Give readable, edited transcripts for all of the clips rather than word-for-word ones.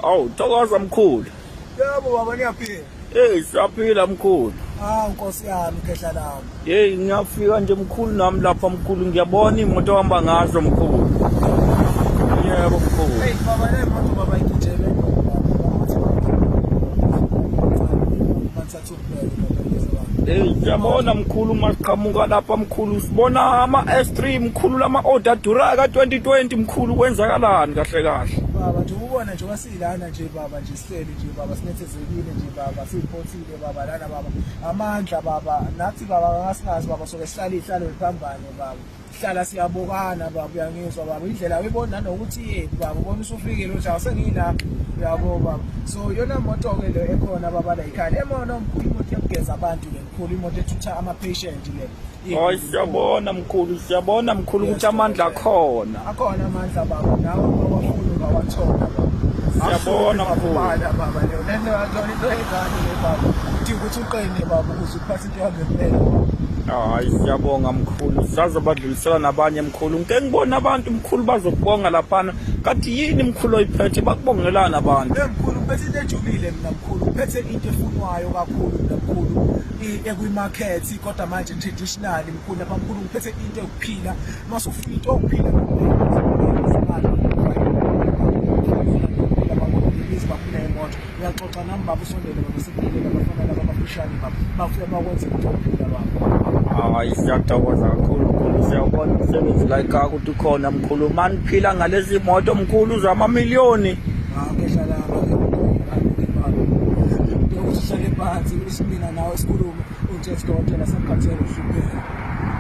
Awu thokoza mkhulu. Yebo baba niyaphila. Hey siyaphila mkhulu. Nkosi yami khehla lami. Hey ngiyafika nje mkhulu nami lapha mkhulu ngiyabona imoto ohamba ngazo mkhulu. Yebo mkhulu. Hey baba le moto baba igijele Hey siyabona mkhulu masiqhamuka lapha mkhulu sibona ama S3 mkhulu lama order dura ka 2020 mkhulu kwenzakalani kahle kahle. Baba nje ubona nje wasilana nje baba nje sihleli nje baba sinethezekile nje baba siphothile baba lana baba amandla baba nathi baba ngasingazi baba soke sihlala ihlalo liphambane baba hlala siyabokana baba uyangizwa baba indlela uyibona nokuthi yini baba ubona usufikile uthi awusengila yabo baba so yona moto ke le ekhona baba la ikhaya emono mkhulu imoto yokugeza abantu le mkhulu imoto ethutha ama patient le. Hayi siyabona mkhulu ukuthi amandla akhona. Akhona amandla baba nawe bawafuna bawathola baba. Siyabona mkhulu. Baba leo nene wazona into engane le baba. Uthi ukuthi uqine baba ukuze uphathe into yakho ngempela baba. Hayi siyabonga mkhulu sazobadlulisela nabanye mkhulu ngeke ngibona abantu mkhulu bazokubonga laphana kanti yini mkhulu oyiphethe bakubongelana abantu mkhulu uphethe into ejulile mina mkhulu uphethe into efunwayo kakhulu mina mkhulu ekwi-market kodwa manje traditional mkhulu lapha mkhulu uphethe into yokuphila mase ufuna into yokuphila uyaxoxa nami baba usondele baba sikulela abafana laba abafishane baba bafike bakwenze into yokuphila baba. Hayi siyathokoza kakhulu mkhulu siyabona umsebenzi la ekhaya ukuthi ukhona mkhulu mani phila ngalezi moto mkhulu zamamiliyoni. Ngehla lapha uhlale phansi isimina nawe esikhulume uthi sidokotela semphathele uhluphe.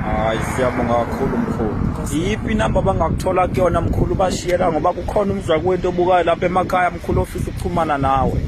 Hayi siyabonga kakhulu mkhulu. Yiphi inamba bangakuthola kuyona mkhulu bashiyela ngoba kukhona umzakwethu obukayo lapha emakhaya mkhulu ofisa ukuxhumana nawe.